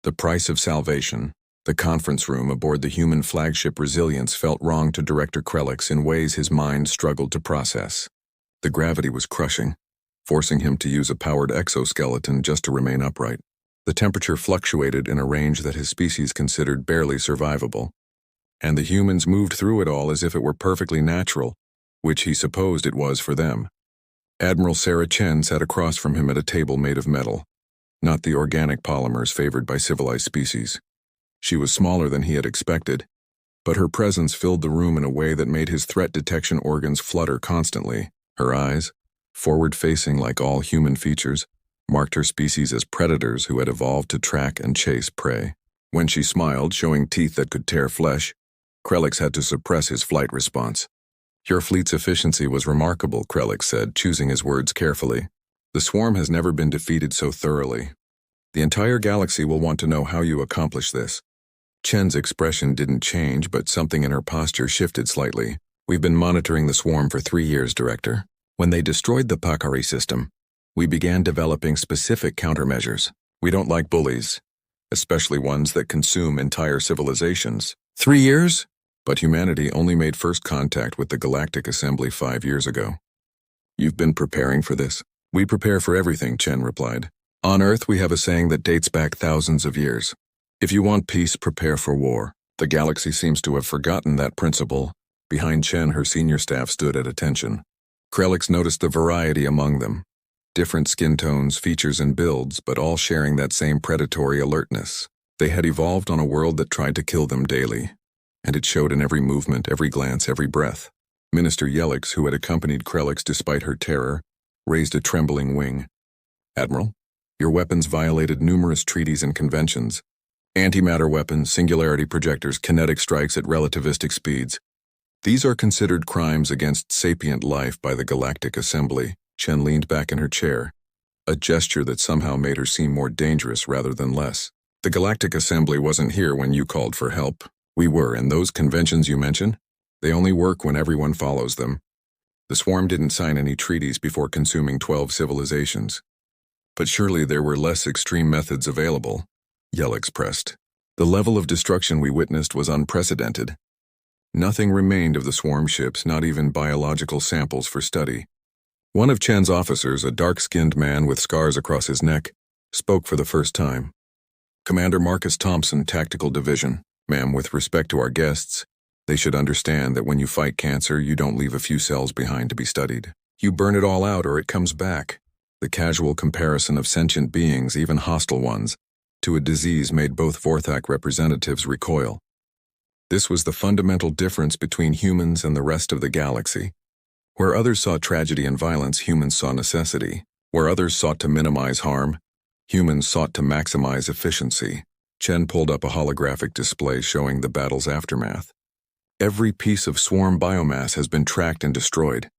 The price of salvation. The conference room aboard the human flagship Resilience felt wrong to Director Krelix in ways his mind struggled to process. The gravity was crushing, forcing him to use a powered exoskeleton just to remain upright. The temperature fluctuated in a range that his species considered barely survivable, and the humans moved through it all as if it were perfectly natural, which he supposed it was for them. Admiral Sarah Chen sat across from him at a table made of metal, not the organic polymers favored by civilized species. She was smaller than he had expected, but her presence filled the room in a way that made his threat detection organs flutter constantly. Her eyes, forward-facing like all human features, marked her species as predators who had evolved to track and chase prey. When she smiled, showing teeth that could tear flesh, Krelix had to suppress his flight response. "Your fleet's efficiency was remarkable," Krelix said, choosing his words carefully. "The swarm has never been defeated so thoroughly. The entire galaxy will want to know how you accomplish this." Chen's expression didn't change, but something in her posture shifted slightly. "We've been monitoring the swarm for 3 years, Director. When they destroyed the Pakari system, we began developing specific countermeasures. We don't like bullies, especially ones that consume entire civilizations." 3 years? But humanity only made first contact with the Galactic Assembly 5 years ago. "You've been preparing for this?" "We prepare for everything," Chen replied. "On Earth, we have a saying that dates back thousands of years. If you want peace, prepare for war." The galaxy seems to have forgotten that principle. Behind Chen, her senior staff stood at attention. Krelix noticed the variety among them. Different skin tones, features, and builds, but all sharing that same predatory alertness. They had evolved on a world that tried to kill them daily, and it showed in every movement, every glance, every breath. Minister Yelix, who had accompanied Krelix despite her terror, raised a trembling wing. "Admiral, your weapons violated numerous treaties and conventions. Antimatter weapons, singularity projectors, kinetic strikes at relativistic speeds. These are considered crimes against sapient life by the Galactic Assembly." Chen leaned back in her chair, a gesture that somehow made her seem more dangerous rather than less. "The Galactic Assembly wasn't here when you called for help. We were, and those conventions you mentioned, they only work when everyone follows them. The swarm didn't sign any treaties before consuming 12 civilizations. But surely there were less extreme methods available," Yelix pressed. "The level of destruction we witnessed was unprecedented. Nothing remained of the swarm ships, not even biological samples for study." One of Chen's officers, a dark-skinned man with scars across his neck, spoke for the first time. "Commander Marcus Thompson, Tactical Division. Ma'am, with respect to our guests, they should understand that when you fight cancer, you don't leave a few cells behind to be studied. You burn it all out or it comes back." The casual comparison of sentient beings, even hostile ones, to a disease made both Vorthak representatives recoil. This was the fundamental difference between humans and the rest of the galaxy. Where others saw tragedy and violence, humans saw necessity. Where others sought to minimize harm, humans sought to maximize efficiency. Chen pulled up a holographic display showing the battle's aftermath. "Every piece of swarm biomass has been tracked and destroyed.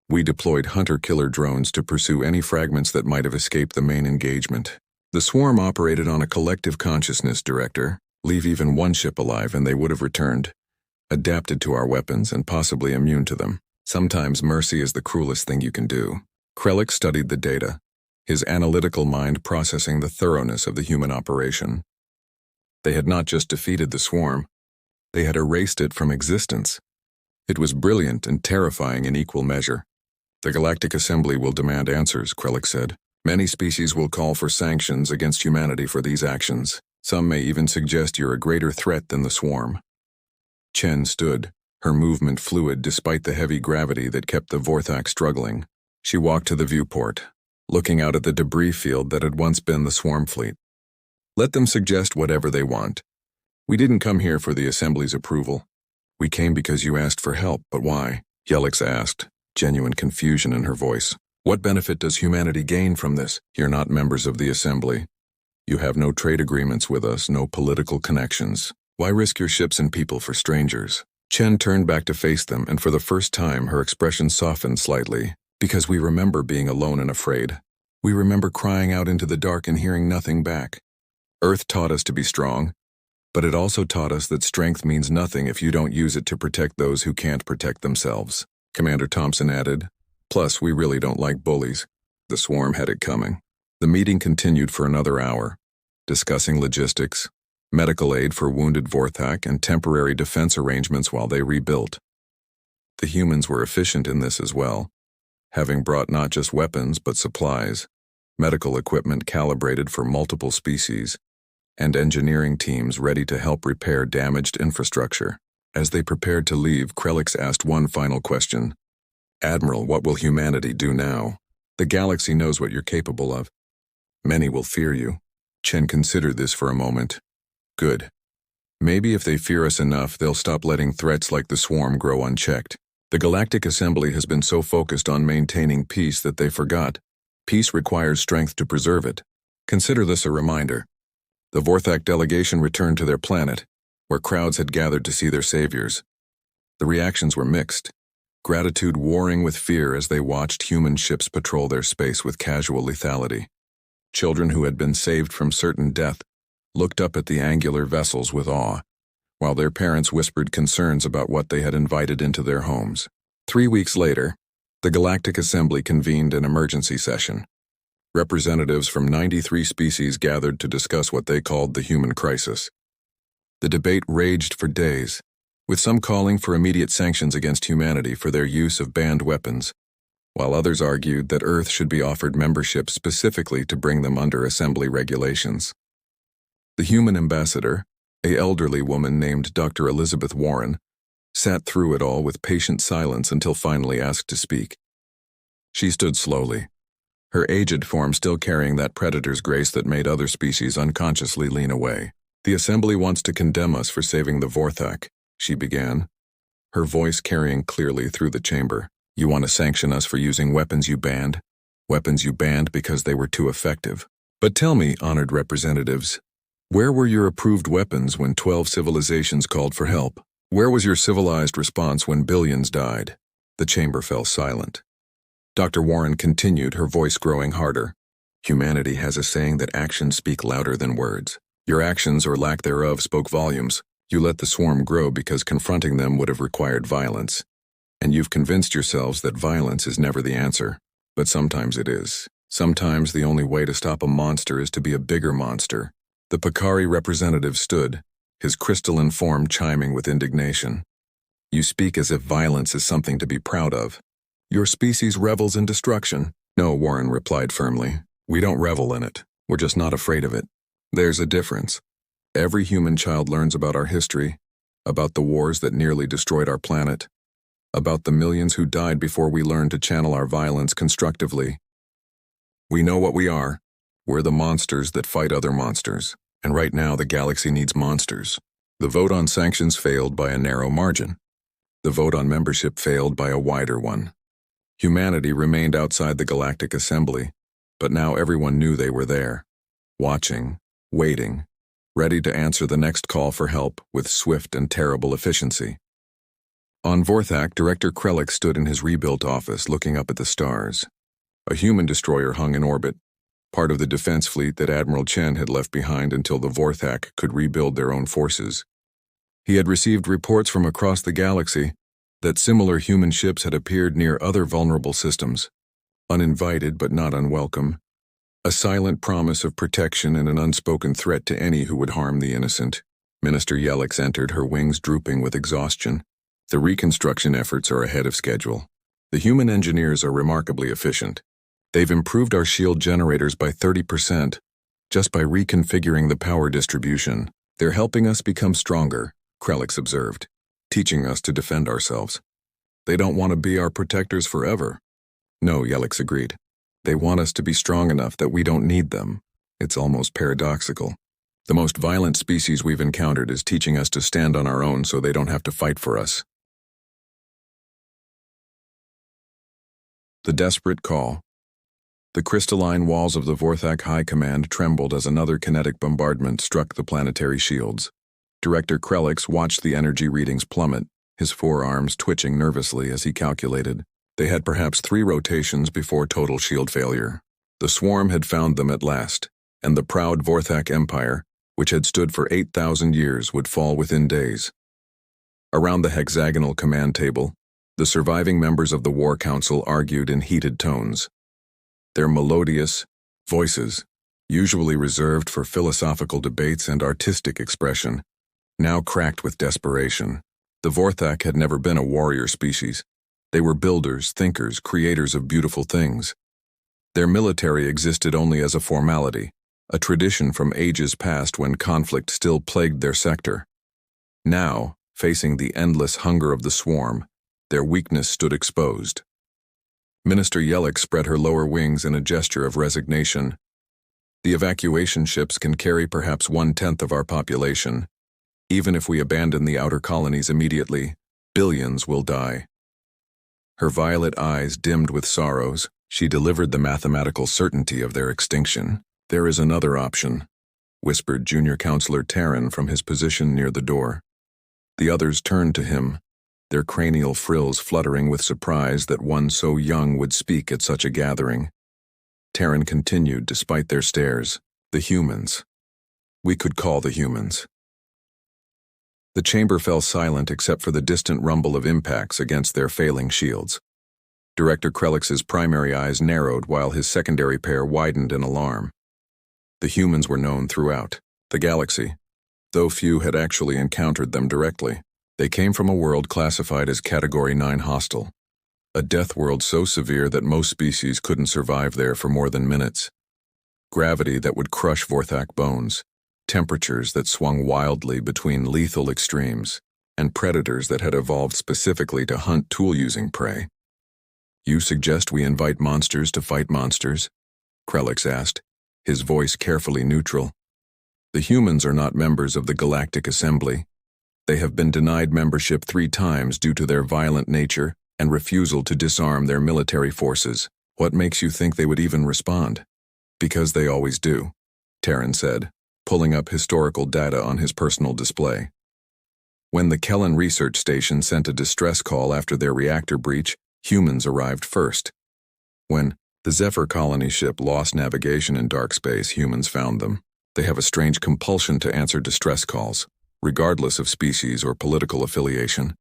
We deployed hunter-killer drones to pursue any fragments that might have escaped the main engagement. The swarm operated on a collective consciousness, Director. Leave even one ship alive and they would have returned, adapted to our weapons and possibly immune to them. Sometimes mercy is the cruelest thing you can do." Krelix studied the data, his analytical mind processing the thoroughness of the human operation. They had not just defeated the swarm, they had erased it from existence. It was brilliant and terrifying in equal measure. "The Galactic Assembly will demand answers," Krelix said. "Many species will call for sanctions against humanity for these actions. Some may even suggest you're a greater threat than the swarm." Chen stood, her movement fluid despite the heavy gravity that kept the Vorthak struggling. She walked to the viewport, looking out at the debris field that had once been the swarm fleet. "Let them suggest whatever they want. We didn't come here for the Assembly's approval. We came because you asked for help, but why?" Yelix asked, genuine confusion in her voice. "What benefit does humanity gain from this? You're not members of the Assembly. You have no trade agreements with us, no political connections. Why risk your ships and people for strangers?" Chen turned back to face them, and for the first time her expression softened slightly. "Because we remember being alone and afraid. We remember crying out into the dark and hearing nothing back. Earth taught us to be strong, but it also taught us that strength means nothing if you don't use it to protect those who can't protect themselves," Commander Thompson added. "Plus, we really don't like bullies." The swarm had it coming. The meeting continued for another hour. discussing logistics, medical aid for wounded Vorthak, and temporary defense arrangements while they rebuilt. The humans were efficient in this as well, having brought not just weapons but supplies, medical equipment calibrated for multiple species, and engineering teams ready to help repair damaged infrastructure. As they prepared to leave, Krelix asked one final question. "Admiral, what will humanity do now? The galaxy knows what you're capable of. Many will fear you." Chen considered this for a moment. "Good. Maybe if they fear us enough, they'll stop letting threats like the swarm grow unchecked. The Galactic Assembly has been so focused on maintaining peace that they forgot. Peace requires strength to preserve it. Consider this a reminder." The Vorthak delegation returned to their planet, where crowds had gathered to see their saviors. The reactions were mixed, gratitude warring with fear as they watched human ships patrol their space with casual lethality. Children who had been saved from certain death looked up at the angular vessels with awe, while their parents whispered concerns about what they had invited into their homes. 3 weeks later, the Galactic Assembly convened an emergency session. Representatives from 93 species gathered to discuss what they called the human crisis. The debate raged for days, with some calling for immediate sanctions against humanity for their use of banned weapons, while others argued that Earth should be offered membership specifically to bring them under Assembly regulations. The human ambassador, an elderly woman named Dr. Elizabeth Warren, sat through it all with patient silence until finally asked to speak. She stood slowly, her aged form still carrying that predator's grace that made other species unconsciously lean away. "The Assembly wants to condemn us for saving the Vorthak," she began, her voice carrying clearly through the chamber. "You want to sanction us for using weapons you banned? Weapons you banned because they were too effective. But tell me, honored representatives, where were your approved weapons when 12 civilizations called for help? Where was your civilized response when billions died?" The chamber fell silent. Dr. Warren continued, her voice growing harder. "Humanity has a saying that actions speak louder than words. Your actions, or lack thereof, spoke volumes. You let the swarm grow because confronting them would have required violence. And you've convinced yourselves that violence is never the answer. But sometimes it is. Sometimes the only way to stop a monster is to be a bigger monster." The Pakari representative stood, his crystalline form chiming with indignation. "You speak as if violence is something to be proud of. Your species revels in destruction." "No," Warren replied firmly. "We don't revel in it. We're just not afraid of it. There's a difference. Every human child learns about our history, about the wars that nearly destroyed our planet, about the millions who died before we learned to channel our violence constructively. We know what we are. We're the monsters that fight other monsters. And right now the galaxy needs monsters." The vote on sanctions failed by a narrow margin. The vote on membership failed by a wider one. Humanity remained outside the Galactic Assembly, but now everyone knew they were there, watching, waiting, ready to answer the next call for help with swift and terrible efficiency. On Vorthak, Director Krelix stood in his rebuilt office looking up at the stars. A human destroyer hung in orbit, part of the defense fleet that Admiral Chen had left behind until the Vorthak could rebuild their own forces. He had received reports from across the galaxy that similar human ships had appeared near other vulnerable systems, uninvited but not unwelcome, a silent promise of protection and an unspoken threat to any who would harm the innocent. Minister Yelix entered, her wings drooping with exhaustion. The reconstruction efforts are ahead of schedule. The human engineers are remarkably efficient. They've improved our shield generators by 30%, just by reconfiguring the power distribution. They're helping us become stronger, Krelix observed, teaching us to defend ourselves. They don't want to be our protectors forever. No, Yelix agreed. They want us to be strong enough that we don't need them. It's almost paradoxical. The most violent species we've encountered is teaching us to stand on our own so they don't have to fight for us. The desperate call. The crystalline walls of the Vorthak High Command trembled as another kinetic bombardment struck the planetary shields. Director Krelix watched the energy readings plummet, his forearms twitching nervously as he calculated. They had perhaps 3 rotations before total shield failure. The swarm had found them at last, and the proud Vorthak Empire, which had stood for 8,000 years, would fall within days. Around the hexagonal command table, the surviving members of the War Council argued in heated tones. Their melodious voices usually reserved for philosophical debates and artistic expression, now cracked with desperation. The Vorthak had never been a warrior species. They were builders, thinkers, creators of beautiful things. Their military existed only as a formality, a tradition from ages past when conflict still plagued their sector. Now, facing the endless hunger of the swarm, their weakness stood exposed. Minister Yellick spread her lower wings in a gesture of resignation. The evacuation ships can carry perhaps 1/10 of our population. Even if we abandon the outer colonies immediately, billions will die. Her violet eyes dimmed with sorrows, she delivered the mathematical certainty of their extinction. "There is another option," whispered Junior Counselor Terran from his position near the door. The others turned to him, their cranial frills fluttering with surprise that one so young would speak at such a gathering. Terran continued despite their stares. "The humans. We could call the humans." The chamber fell silent except for the distant rumble of impacts against their failing shields. Director Krelix's primary eyes narrowed while his secondary pair widened in alarm. The humans were known throughout the galaxy, though few had actually encountered them directly. They came from a world classified as Category 9 hostile, a death world so severe that most species couldn't survive there for more than minutes. Gravity that would crush Vorthak bones, temperatures that swung wildly between lethal extremes, and predators that had evolved specifically to hunt tool-using prey. "You suggest we invite monsters to fight monsters?" Krelix asked, his voice carefully neutral. "The humans are not members of the Galactic Assembly. They have been denied membership 3 times due to their violent nature and refusal to disarm their military forces. What makes you think they would even respond?" "Because they always do," Terran said, pulling up historical data on his personal display. When the Kellen Research Station sent a distress call after their reactor breach, humans arrived first. When the Zephyr colony ship lost navigation in dark space, humans found them. They have a strange compulsion to answer distress calls, regardless of species or political affiliation.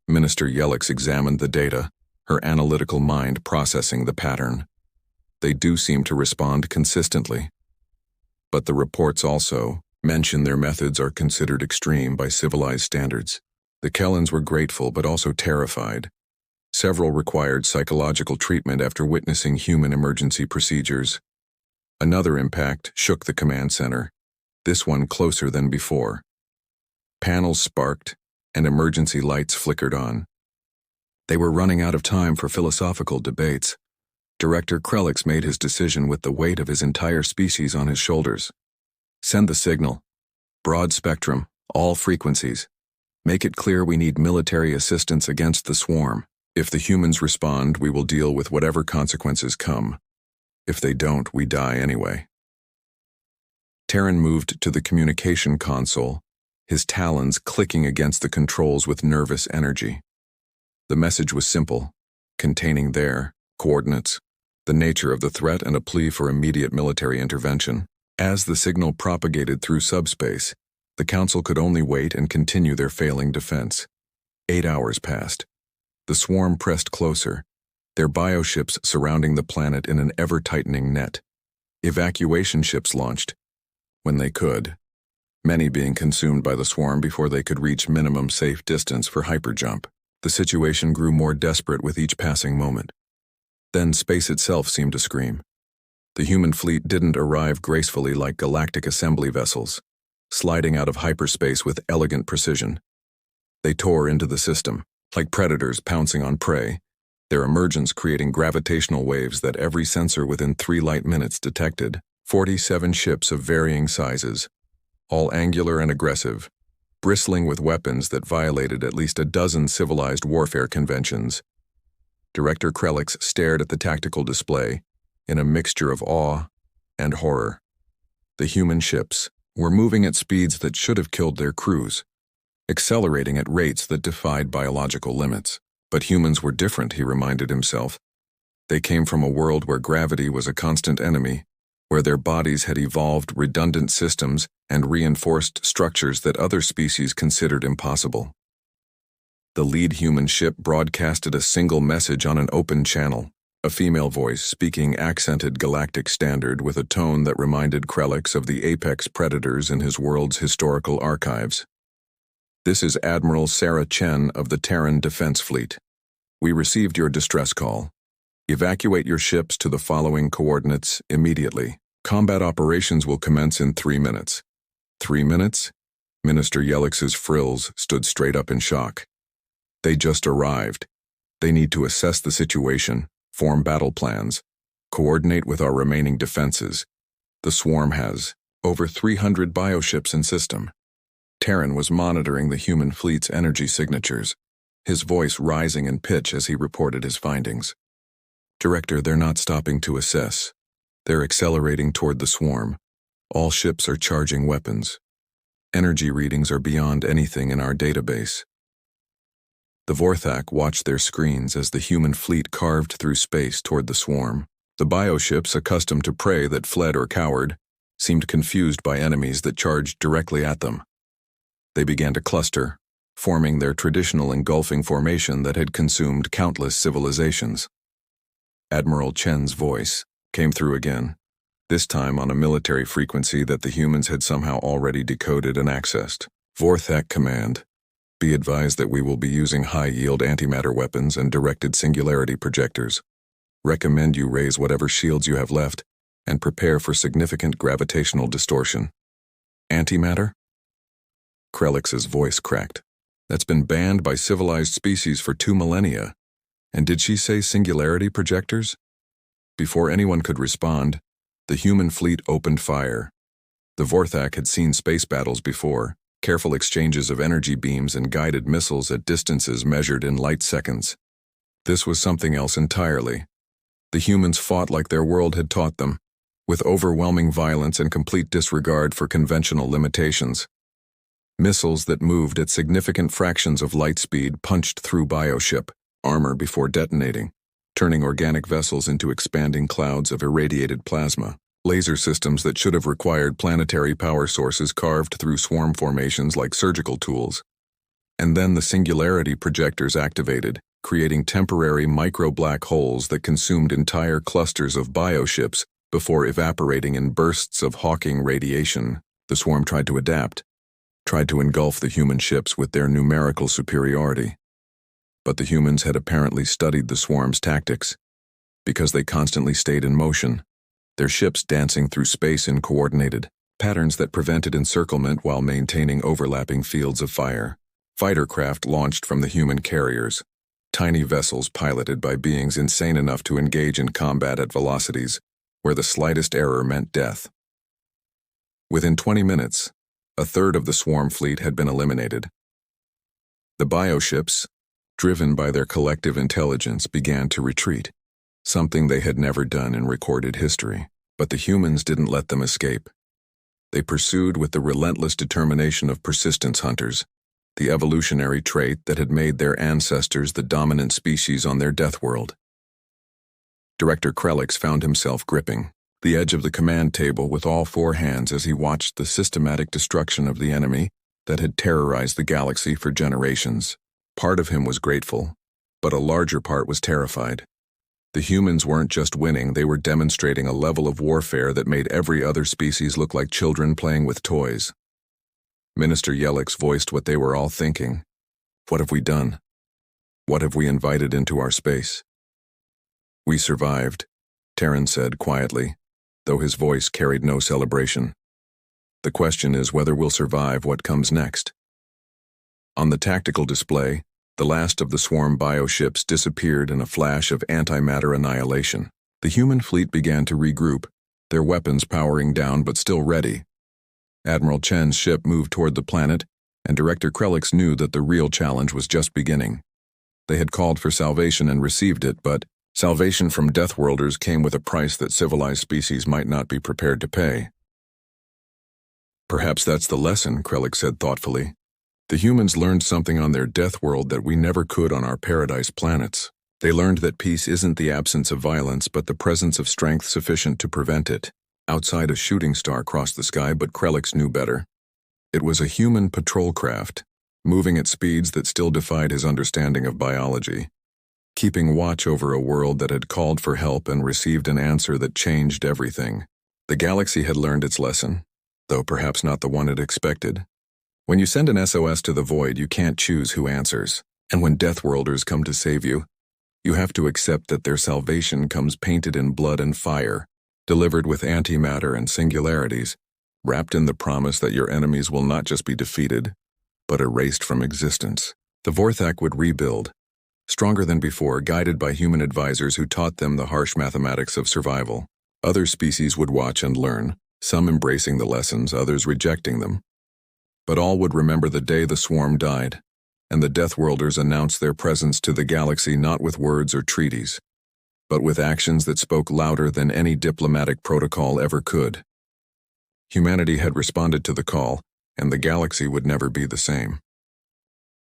Minister Yellick examined the data, her analytical mind processing the pattern. They do seem to respond consistently. But the reports also mention their methods are considered extreme by civilized standards. The Kellens were grateful but also terrified. Several required psychological treatment after witnessing human emergency procedures. Another impact shook the command center, this one closer than before. Panels sparked, and emergency lights flickered on. They were running out of time for philosophical debates. Director Krelix made his decision with the weight of his entire species on his shoulders. "Send the signal. Broad spectrum, all frequencies. Make it clear we need military assistance against the swarm. If the humans respond, we will deal with whatever consequences come. If they don't, we die anyway." Terran moved to the communication console, his talons clicking against the controls with nervous energy. The message was simple, containing their coordinates, the nature of the threat, and a plea for immediate military intervention. As the signal propagated through subspace, the Council could only wait and continue their failing defense. 8 hours passed. The swarm pressed closer, their bioships surrounding the planet in an ever-tightening net. Evacuation ships launched, when they could, many being consumed by the swarm before they could reach minimum safe distance for hyperjump. The situation grew more desperate with each passing moment. Then space itself seemed to scream. The human fleet didn't arrive gracefully like Galactic Assembly vessels, sliding out of hyperspace with elegant precision. They tore into the system, like predators pouncing on prey, their emergence creating gravitational waves that every sensor within 3 light minutes detected. 47 ships of varying sizes, all angular and aggressive, bristling with weapons that violated at least a dozen civilized warfare conventions. Director Krelix stared at the tactical display in a mixture of awe and horror. The human ships were moving at speeds that should have killed their crews, accelerating at rates that defied biological limits. But humans were different, he reminded himself. They came from a world where gravity was a constant enemy, where their bodies had evolved redundant systems and reinforced structures that other species considered impossible. The lead human ship broadcasted a single message on an open channel. A female voice speaking accented galactic standard with a tone that reminded Krelix of the apex predators in his world's historical archives. "This is Admiral Sarah Chen of the Terran Defense Fleet. We received your distress call. Evacuate your ships to the following coordinates immediately. Combat operations will commence in 3 minutes." 3 minutes? Minister Yelix's frills stood straight up in shock. They just arrived. They need to assess the situation, form battle plans, coordinate with our remaining defenses. The swarm has over 300 bioships in system. Terran was monitoring the human fleet's energy signatures, his voice rising in pitch as he reported his findings. "Director, they're not stopping to assess. They're accelerating toward the swarm. All ships are charging weapons. Energy readings are beyond anything in our database." The Vorthak watched their screens as the human fleet carved through space toward the swarm. The bioships, accustomed to prey that fled or cowered, seemed confused by enemies that charged directly at them. They began to cluster, forming their traditional engulfing formation that had consumed countless civilizations. Admiral Chen's voice came through again, this time on a military frequency that the humans had somehow already decoded and accessed. "Vorthak Command. Be advised that we will be using high-yield antimatter weapons and directed singularity projectors. Recommend you raise whatever shields you have left and prepare for significant gravitational distortion." "Antimatter?" Krelix's voice cracked. "That's been banned by civilized species for 2 millennia. And did she say singularity projectors?" Before anyone could respond, the human fleet opened fire. The Vorthak had seen space battles before, careful exchanges of energy beams and guided missiles at distances measured in light seconds. This was something else entirely. The humans fought like their world had taught them, with overwhelming violence and complete disregard for conventional limitations. Missiles that moved at significant fractions of light speed punched through bioship armor before detonating, turning organic vessels into expanding clouds of irradiated plasma. Laser systems that should have required planetary power sources carved through swarm formations like surgical tools. And then the singularity projectors activated, creating temporary micro-black holes that consumed entire clusters of bioships before evaporating in bursts of hawking radiation. The swarm tried to adapt, tried to engulf the human ships with their numerical superiority. But the humans had apparently studied the swarm's tactics, because they constantly stayed in motion, their ships dancing through space in coordinated patterns that prevented encirclement while maintaining overlapping fields of fire. Fighter craft launched from the human carriers, tiny vessels piloted by beings insane enough to engage in combat at velocities where the slightest error meant death. Within 20 minutes, a third of the swarm fleet had been eliminated. The bioships, driven by their collective intelligence, began to retreat, something they had never done in recorded history. But the humans didn't let them escape. They pursued with the relentless determination of persistence hunters, the evolutionary trait that had made their ancestors the dominant species on their death world. Director Krelix found himself gripping the edge of the command table with all 4 hands as he watched the systematic destruction of the enemy that had terrorized the galaxy for generations. Part of him was grateful, but a larger part was terrified. The humans weren't just winning, they were demonstrating a level of warfare that made every other species look like children playing with toys. Minister Yelix voiced what they were all thinking. What have we done? What have we invited into our space? We survived, Terran said quietly, though his voice carried no celebration. The question is whether we'll survive what comes next. On the tactical display, the last of the swarm bioships disappeared in a flash of antimatter annihilation. The human fleet began to regroup, their weapons powering down but still ready. Admiral Chen's ship moved toward the planet, and Director Krelix knew that the real challenge was just beginning. They had called for salvation and received it, but salvation from Deathworlders came with a price that civilized species might not be prepared to pay. Perhaps that's the lesson, Krelix said thoughtfully. The humans learned something on their death world that we never could on our paradise planets. They learned that peace isn't the absence of violence but the presence of strength sufficient to prevent it. Outside, a shooting star crossed the sky, but Krelix knew better. It was a human patrol craft, moving at speeds that still defied his understanding of biology. keeping watch over a world that had called for help and received an answer that changed everything. The galaxy had learned its lesson, though perhaps not the one it expected. When you send an SOS to the void, you can't choose who answers, and when Deathworlders come to save you, you have to accept that their salvation comes painted in blood and fire, delivered with antimatter and singularities, wrapped in the promise that your enemies will not just be defeated, but erased from existence. The Vorthak would rebuild, stronger than before, guided by human advisors who taught them the harsh mathematics of survival. Other species would watch and learn, some embracing the lessons, others rejecting them. But all would remember the day the swarm died, and the Deathworlders announced their presence to the galaxy not with words or treaties, but with actions that spoke louder than any diplomatic protocol ever could. Humanity had responded to the call, and the galaxy would never be the same.